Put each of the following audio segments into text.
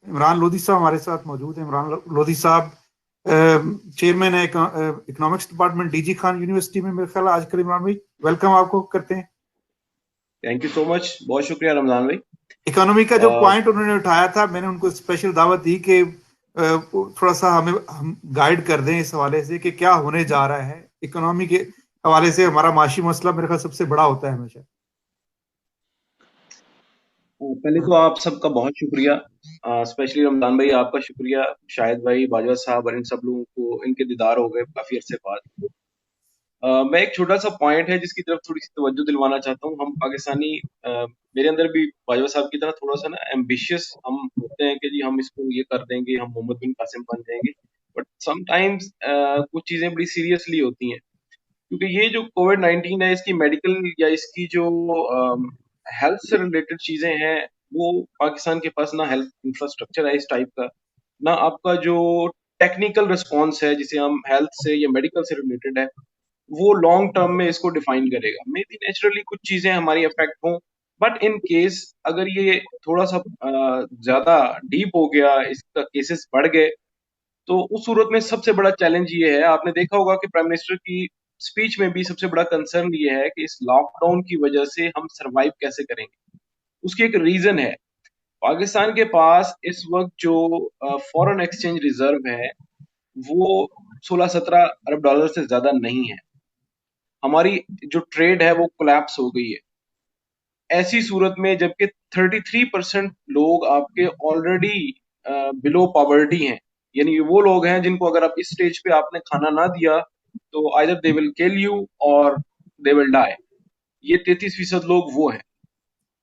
इमरान लोधी साहब हमारे साथ मौजूद हैं। इमरान लोधी साहब चेयरमैन है economics department DG Khan university में, मेरे ख्याल आजकल। इमरान भाई, वेलकम आपको करते हैं। थैंक यू सो मच, बहुत शुक्रिया रमजान भाई। इकोनॉमी का जो अ, पॉइंट उन्होंने उठाया था, मैंने उनको स्पेशल दावत दी कि थोड़ा सा हम गाइड कर दें इस हवाले से कि क्या होने जा रहा है इकोनॉमी के हवाले से। हमारा माशी मसला मेरे ख्याल सबसे बड़ा होता है हमेशा। पहले तो आप सबका बहुत शुक्रिया, स्पेशली रमजान भाई आपका शुक्रिया। शाहिद भाई, बाजवा साहब और इन सब लोगों को इनके दीदार हो गए काफी अरसे बाद। मैं एक छोटा सा पॉइंट है जिसकी तरफ थोड़ी सी तवज्जो दिलवाना चाहता हूँ। हम पाकिस्तानी, मेरे अंदर भी बाजवा साहब की तरह थोड़ा सा ना एम्बिशियस हम होते हैं कि जी हम इसको ये कर देंगे, हम मोहम्मद बिन कासिम बन जाएंगे। बट समटाइम्स कुछ चीजें बड़ी सीरियसली होती हैं, क्योंकि ये जो कोविड-19 है, इसकी मेडिकल या इसकी जो हेल्थ से रिलेटेड चीजें हैं, वो पाकिस्तान के पास ना हेल्थ इंफ्रास्ट्रक्चर है इस टाइप का, ना आपका जो टेक्निकल रिस्पॉन्स है जिसे हम हेल्थ से या मेडिकल से रिलेटेड है, वो लॉन्ग टर्म में इसको डिफाइन करेगा। मे बी नेचुरली कुछ चीजें हमारी अफेक्ट हों, बट इन केस अगर ये थोड़ा सा ज्यादा डीप हो गया, इसका केसेस बढ़ गए, तो उस सूरत में सबसे बड़ा चैलेंज ये है। आपने देखा होगा कि प्राइम मिनिस्टर की स्पीच में भी सबसे बड़ा कंसर्न ये है कि इस लॉकडाउन की वजह से हम सरवाइव कैसे करेंगे। उसकी एक रीजन है, पाकिस्तान के पास इस वक्त जो फॉरेन एक्सचेंज रिजर्व है, वो 16-17 अरब डॉलर से ज्यादा नहीं है। हमारी जो ट्रेड है वो कोलैप्स हो गई है। ऐसी सूरत में जबकि 33% लोग आपके ऑलरेडी बिलो पॉवर्टी हैं, यानी वो लोग हैं जिनको अगर आप इस स्टेज पे आपने खाना ना दिया तो either they will kill you और दे विल डाई। ये 33% लोग वो हैं।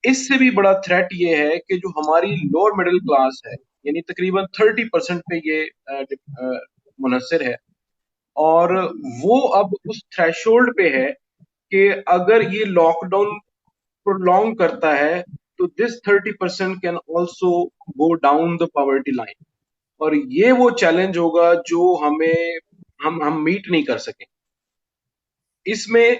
इससे भी बड़ा थ्रेट ये है कि जो हमारी लोअर मिडिल क्लास है, यानी तकरीबन 30% पे ये मुनहसर है, और वो अब उस थ्रेशोल्ड पे है कि अगर ये लॉकडाउन प्रोलॉन्ग करता है तो this 30% can also go down the poverty line. और ये वो चैलेंज होगा जो हमें हम मीट नहीं कर सकें। इसमें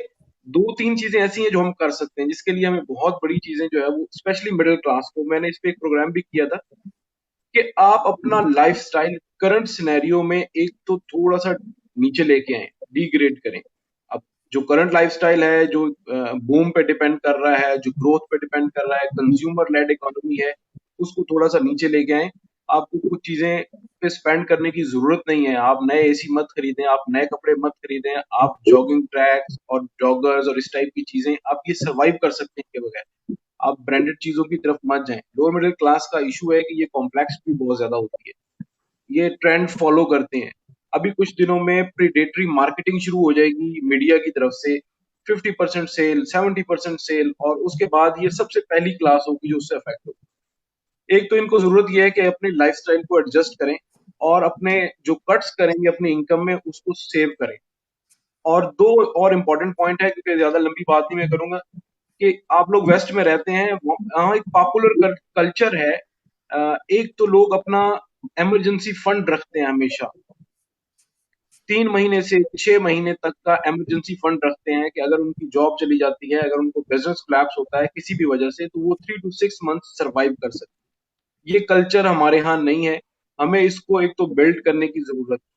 दो तीन चीजें ऐसी हैं जो हम कर सकते हैं, जिसके लिए हमें बहुत बड़ी चीजें जो है वो स्पेशली मिडिल क्लास को, मैंने इस पे एक प्रोग्राम भी किया था कि आप अपना लाइफस्टाइल करंट सिनेरियो में एक तो थोड़ा सा नीचे लेके आए, डिग्रेड करें। अब जो करंट लाइफस्टाइल है, जो बूम पे डिपेंड कर रहा है, जो ग्रोथ पे डिपेंड कर रहा है, कंज्यूमर लेड इकोनॉमी है, उसको थोड़ा सा नीचे लेके आए। आपको कुछ चीजें पे स्पेंड करने की जरूरत नहीं है। आप नए एसी मत खरीदें, आप नए कपड़े मत खरीदें, आप जॉगिंग ट्रैक्स और जॉगर्स और इस टाइप की चीजें, आप ये सर्वाइव कर सकते हैं के बगैर। आप ब्रांडेड चीजों की तरफ मत जाएं। लोअर मिडिल क्लास का इशू है कि ये कॉम्प्लेक्स भी बहुत ज्यादा होती है, ये ट्रेंड फॉलो करते हैं। अभी कुछ दिनों में प्रीडेटरी मार्केटिंग शुरू हो जाएगी मीडिया की तरफ से, 50% सेल, 70% सेल, और उसके बाद ये सबसे पहली क्लास होगी जो उससे अफेक्ट होगी। एक तो इनको जरूरत यह है कि अपने लाइफस्टाइल को एडजस्ट करें और अपने जो कट्स करेंगे अपने इनकम में उसको सेव करें। और दो और इम्पोर्टेंट पॉइंट है, क्योंकि ज्यादा लंबी बात नहीं मैं करूंगा, कि आप लोग वेस्ट में रहते हैं, वहाँ एक पॉपुलर कल्चर है। एक तो लोग अपना इमरजेंसी फंड रखते हैं हमेशा, 3 महीने से 6 महीने तक का इमरजेंसी फंड रखते हैं कि अगर उनकी जॉब चली जाती है, अगर उनको बिजनेस कोलैप्स होता है किसी भी वजह से, तो वो 3 to 6 मंथ सर्वाइव कर सकते हैं। ये कल्चर हमारे यहाँ नहीं है। हमें इसको एक तो बिल्ड करने की जरूरत है,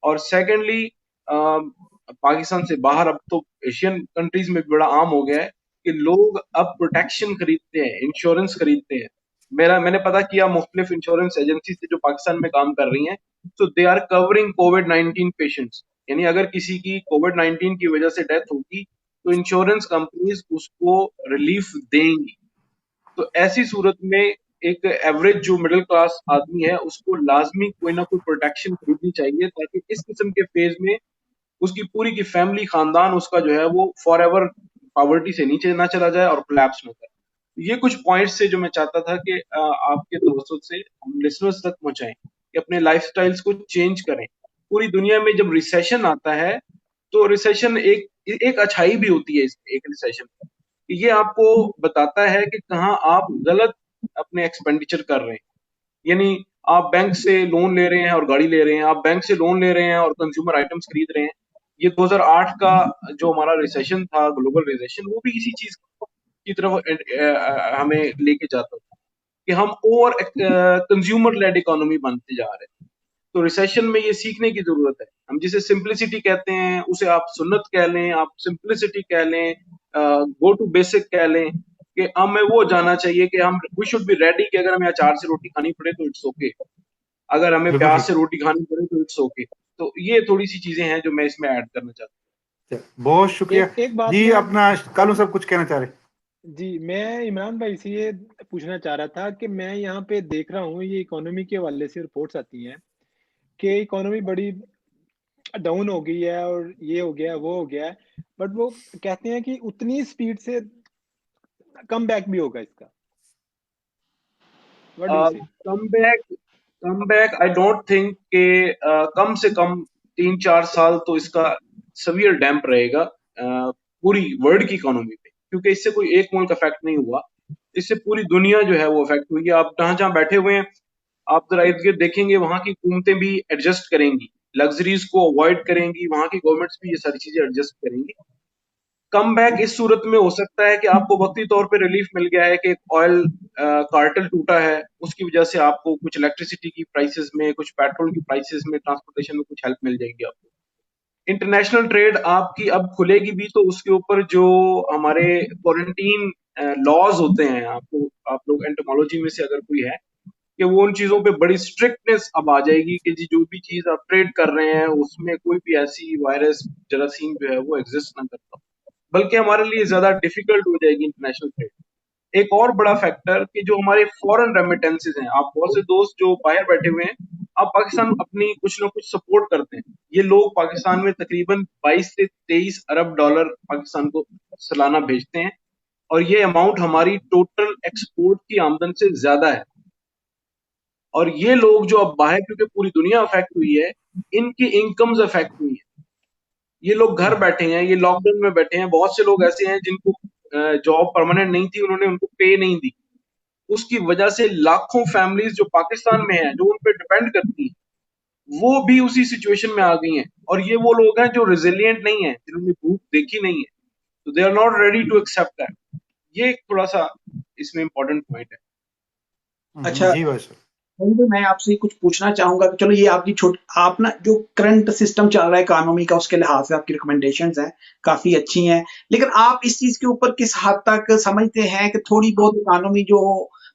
और सेकेंडली पाकिस्तान से बाहर अब तो एशियन कंट्रीज में भी बड़ा आम हो गया है कि लोग अब प्रोटेक्शन खरीदते हैं, इंश्योरेंस खरीदते हैं। मैंने पता किया मुख्तलिफ इंश्योरेंस एजेंसी से जो पाकिस्तान में काम कर रही हैं, तो they are covering COVID 19 patients. यानी अगर किसी की कोविड 19 की वजह से डेथ होगी तो इंश्योरेंस कंपनीज उसको रिलीफ देंगी। तो ऐसी सूरत में एक एवरेज जो मिडिल क्लास आदमी है उसको लाजमी कोई ना कोई प्रोटेक्शन खरीदनी चाहिए, ताकि इस किस्म के फेज में उसकी पूरी की फैमिली, खानदान उसका जो है वो फॉर एवर पॉवर्टी से नीचे ना चला जाए और कोलैप्स ना करे। तो ये कुछ पॉइंट्स से जो मैं चाहता था कि आपके दोस्तों से हम लिसनर्स तक पहुंचाएं कि अपने लाइफस्टाइल्स को चेंज करें। पूरी दुनिया में जब रिसेशन आता है तो रिसेशन एक एक अच्छाई भी होती है। इस एक रिसेशन, ये आपको बताता है कि कहाँ आप गलत अपने एक्सपेंडिचर कर रहे हैं। यानी आप बैंक से लोन ले रहे हैं और गाड़ी ले रहे हैं, आप बैंक से लोन ले रहे हैं और कंज्यूमर आइटम्स खरीद रहे हैं। ये 2008 का जो हमारा रिसेशन था, ग्लोबल रिसेशन, वो भी इसी चीज की तरफ हमें लेके जाता था। कि हम ओवर कंज्यूमर लेड इकोनॉमी बनते जा रहे हैं। तो रिसेशन में ये सीखने की जरूरत है। हम जिसे सिंप्लिसिटी कहते हैं, उसे आप सुन्नत कह लें, आप सिंप्लिसिटी कह लें, गो टू बेसिक कह लें, कि हमें वो जानना चाहिए कि हम वी शुड बी रेडी कि अगर हमें अचार से रोटी खानी पड़े तो इट्स ओके, अगर हमें बिल्कुल प्याज ठीक। से रोटी खानी पड़े तो इट्स ओके। तो ये थोड़ी सी चीजें हैं जो मैं इसमें ऐड करना चाहता बहुत शुक्रिया। एक एक बात जी, मैं अपना कालू सब कुछ कहना चाह रहे। जी, मैं इमरान भाई से ये पूछना चाह रहा था कि मैं यहाँ पे देख रहा हूँ, ये इकोनॉमी के हवाले से रिपोर्ट्स आती हैं कि इकोनॉमी बड़ी डाउन हो गई है और ये हो गया है, वो हो गया है। बट वो कहते हैं कि उतनी स्पीड से कम बैक भी होगा इसका। व्हाट डू यू हूँ। से? Come back I don't think कि कम से कम 3-4 साल तो इसका सवियर डैम्प रहेगा पूरी वर्ल्ड की इकोनॉमी पे, क्योंकि इससे कोई एक मुल्क अफेक्ट नहीं हुआ, इससे पूरी दुनिया जो है वो अफेक्ट हुई है। आप जहां जहां बैठे हुए हैं, आप जरा इर्द गिर्द देखेंगे, वहां की हुकूमतें भी एडजस्ट करेंगी, लग्जरीज को अवॉइड करेंगी, वहां की गवर्नमेंट्स भी ये सारी चीजें एडजस्ट करेंगी। कम बैक इस सूरत में हो सकता है कि आपको वक्ती तौर पे रिलीफ मिल गया है कि एक ऑयल कार्टेल टूटा है, उसकी वजह से आपको कुछ इलेक्ट्रिसिटी की प्राइसेस में, कुछ पेट्रोल की प्राइसेस में, ट्रांसपोर्टेशन में कुछ हेल्प मिल जाएगी आपको। इंटरनेशनल ट्रेड आपकी अब खुलेगी भी, तो उसके ऊपर जो हमारे क्वारंटीन लॉज होते हैं, आपको आप लोग एंटोमोलॉजी में से अगर कोई है, कि वो उन चीजों पे बड़ी स्ट्रिक्टनेस अब आ जाएगी कि जी जो भी चीज आप ट्रेड कर रहे हैं उसमें कोई भी ऐसी वायरस जरासीम जो है वो एग्जिस्ट ना करता, बल्कि हमारे लिए ज्यादा डिफिकल्ट हो जाएगी इंटरनेशनल ट्रेड। एक और बड़ा फैक्टर कि जो हमारे फॉरेन रेमिटेंसेज हैं, आप बहुत से दोस्त जो बाहर बैठे हुए हैं, आप पाकिस्तान अपनी कुछ ना कुछ सपोर्ट करते हैं, ये लोग पाकिस्तान में तकरीबन 22 से 23 अरब डॉलर पाकिस्तान को सालाना भेजते हैं, और ये अमाउंट हमारी टोटल एक्सपोर्ट की आमदन से ज्यादा है। और ये लोग जो अब बाहर, क्योंकि पूरी दुनिया अफेक्ट हुई है, इनकी इनकम्स अफेक्ट हुई है, ये लोग घर बैठे हैं, ये लॉकडाउन में बैठे हैं। बहुत से लोग ऐसे हैं जिनको जॉब परमानेंट नहीं थी, उन्होंने उनको पे नहीं दी, उसकी वजह से लाखों फैमिलीज जो पाकिस्तान में हैं, जो उन पे डिपेंड करती हैं, वो भी उसी सिचुएशन में आ गई हैं। और ये वो लोग हैं जो रेजिलियंट नहीं है, जिन्होंने भूख देखी नहीं है, तो they are not ready to accept that. ये थोड़ा सा इसमें इंपॉर्टेंट पॉइंट है। अच्छा, जी भाई साहब। तो मैं आपसे कुछ पूछना चाहूंगा कि चलो ये आपकी आप ना जो करंट सिस्टम चल रहा है इकोनॉमी का, उसके लिहाज से आपकी रिकमेंडेशंस हैं काफी अच्छी हैं, लेकिन आप इस चीज के ऊपर किस हद तक समझते हैं कि थोड़ी बहुत इकोनॉमी जो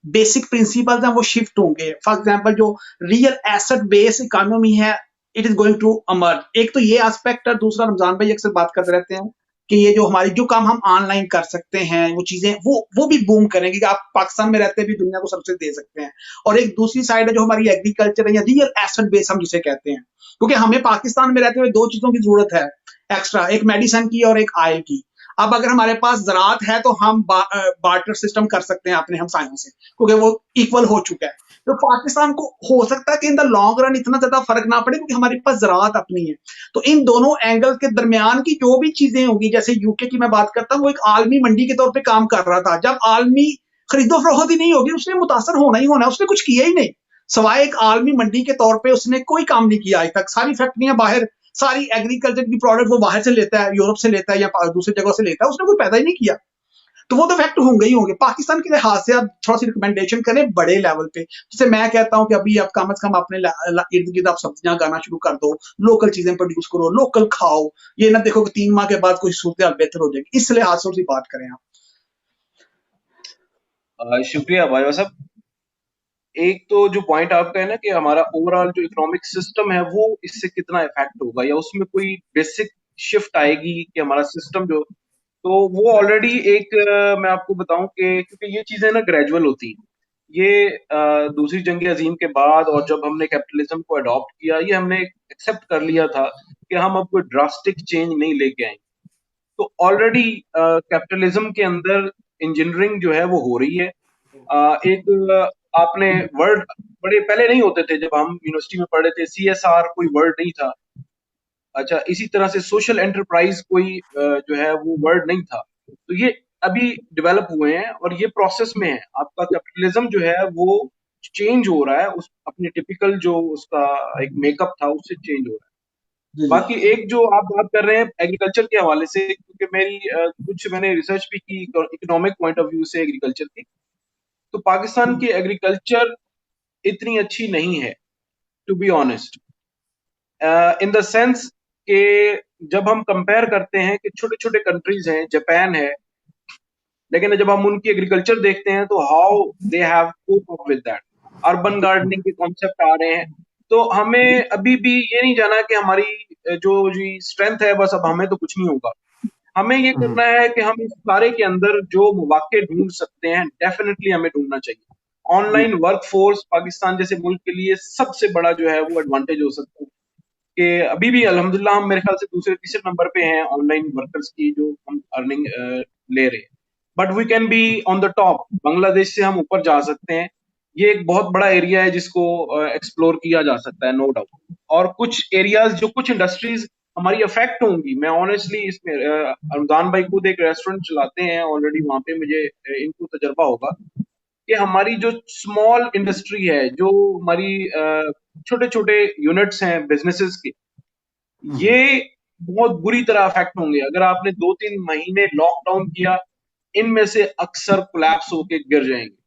बेसिक प्रिंसिपल्स हैं वो शिफ्ट होंगे? फॉर एग्जांपल जो रियल एसेट बेस्ड इकोनॉमी है, it is going to emerge. एक तो ये एस्पेक्ट है, दूसरा रमजान भाई अक्सर बात करते रहते हैं कि ये जो हमारी जो काम हम ऑनलाइन कर सकते हैं, वो चीजें वो भी बूम करेंगे कि आप पाकिस्तान में रहते भी दुनिया को सर्विस दे सकते हैं। और एक दूसरी साइड है जो हमारी एग्रीकल्चर है या रियल एसेट बेस हम जिसे कहते हैं, क्योंकि हमें पाकिस्तान में रहते हुए दो चीजों की जरूरत है एक्स्ट्रा, एक मेडिसिन की और एक ऑयल की। अब अगर हमारे पास ज़राअत है तो हम बार्टर सिस्टम कर सकते हैं अपने हमसायों से, क्योंकि वो इक्वल हो चुका है। तो पाकिस्तान को हो सकता है कि इन द लॉन्ग रन इतना ज्यादा फर्क ना पड़े, क्योंकि हमारे पास ज़राअत अपनी है। तो इन दोनों एंगल के दरमियान की जो भी चीजें होंगी, जैसे यूके की मैं बात करता हूँ, वो एक आलमी मंडी के तौर पर काम कर रहा था। जब आलमी खरीदो फरोख्त ही नहीं होगी, उसने मुतासर होना ही होना है। उसने कुछ किया ही नहीं, सवाए एक आलमी मंडी के तौर पे उसने कोई काम नहीं किया आज तक। सारी फैक्ट्रियां बाहर, सारी एग्रीकल्चर की प्रोडक्ट वो बाहर से लेता है, यूरोप से लेता है या दूसरी जगह से लेता है, उसने कोई पैदा ही नहीं किया। तो वो तो फैक्ट होंगे ही होंगे। पाकिस्तान के लिहाज से आप थोड़ा सी रिकमेंडेशन करें बड़े लेवल पे, जैसे मैं कहता हूं कि अभी आप कम से कम अपने इर्द गिर्द आप सब्जियां गाना शुरू कर दो, लोकल चीजें प्रोड्यूस करो, लोकल खाओ। ये ना देखो कि 3 माह के बाद कोई सूरत हाल बेहतर हो जाएगी। इस लिहाज से बात करें आप। शुक्रिया भाई साहब। एक तो जो पॉइंट आपका है ना कि हमारा ओवरऑल जो इकोनॉमिक सिस्टम है वो इससे कितना इफेक्ट होगा, या उसमें कोई बेसिक शिफ्ट आएगी कि हमारा सिस्टम जो, तो वो ऑलरेडी एक मैं आपको बताऊं कि क्योंकि ये चीजें ना ग्रेजुअल होती हैं, ये दूसरी जंग अजीम के बाद और जब हमने कैपिटलिज्म को अडॉप्ट किया, ये हमने एक्सेप्ट कर लिया था कि हम अब कोई ड्रास्टिक चेंज नहीं लेके आएंगे। तो ऑलरेडी कैपिटलिज्म के अंदर इंजीनियरिंग जो है वो हो रही है। एक आपने वर्ड बड़े पहले नहीं होते थे, जब हम यूनिवर्सिटी में पढ़े थे, CSR कोई वर्ड नहीं था। अच्छा, इसी तरह से सोशल एंटरप्राइज कोई जो है वो वर्ड नहीं था। तो ये अभी डेवलप हुए हैं और ये प्रोसेस में है। आपका कैपिटलिज्म जो है वो चेंज हो रहा है, उस अपने टिपिकल जो उसका एक मेकअप था उससे चेंज हो रहा है। बाकी एक जो आप बात कर रहे हैं एग्रीकल्चर के हवाले से, क्योंकि मेरी कुछ मैंने रिसर्च भी की इकोनॉमिक पॉइंट ऑफ व्यू से एग्रीकल्चर की, तो पाकिस्तान की एग्रीकल्चर इतनी अच्छी नहीं है, to be honest, in the sense कि जब हम कंपेयर करते हैं कि छोटे छोटे कंट्रीज हैं, जापान है, लेकिन जब हम उनकी एग्रीकल्चर देखते हैं तो how they have cope up with that, urban gardening के कॉन्सेप्ट आ रहे हैं। तो हमें अभी भी ये नहीं जाना कि हमारी जो जी स्ट्रेंथ है बस अब हमें तो कुछ नहीं होगा। हमें ये करना है कि हम इस सारे के अंदर जो मौके ढूंढ सकते हैं, डेफिनेटली हमें ढूंढना चाहिए। ऑनलाइन वर्कफोर्स पाकिस्तान जैसे मुल्क के लिए सबसे बड़ा जो है वो एडवांटेज हो सकता है कि अभी भी अल्हम्दुलिल्लाह हम मेरे ख्याल से दूसरे तीसरे नंबर पे हैं ऑनलाइन वर्कर्स की जो हम अर्निंग ले रहे हैं, but we can be on the top. Bangladesh से हम ऊपर जा सकते हैं। ये एक बहुत बड़ा एरिया है जिसको एक्सप्लोर किया जा सकता है, नो डाउट। और कुछ एरियाज जो कुछ इंडस्ट्रीज हमारी अफेक्ट होंगी, मैं ऑनेस्टली इसमें रमजान भाई खुद एक रेस्टोरेंट चलाते हैं ऑलरेडी, वहां पे मुझे इनको तजर्बा होगा कि हमारी जो स्मॉल इंडस्ट्री है, जो हमारी छोटे छोटे यूनिट्स हैं बिजनेसेस के, ये बहुत बुरी तरह अफेक्ट होंगे। अगर आपने 2-3 महीने लॉकडाउन किया, इनमें से अक्सर कोलैप्स होके गिर जाएंगे।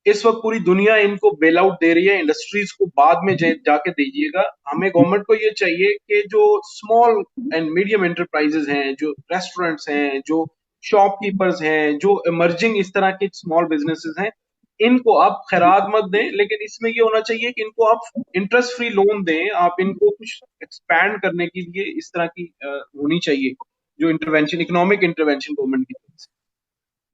इस वक्त पूरी दुनिया इनको बेल आउट दे रही है, इंडस्ट्रीज को बाद में जाके दीजिएगा। हमें गवर्नमेंट को ये चाहिए कि जो स्मॉल एंड मीडियम एंटरप्राइजेस हैं, जो रेस्टोरेंट्स हैं, जो शॉपकीपर्स हैं, जो इमर्जिंग इस तरह के स्मॉल बिजनेसेस हैं, इनको आप खैरात मत दें, लेकिन इसमें ये होना चाहिए कि इनको आप इंटरेस्ट फ्री लोन दें। आप इनको कुछ एक्सपैंड करने के लिए इस तरह की होनी चाहिए जो इंटरवेंशन, इकोनॉमिक इंटरवेंशन गवर्नमेंट की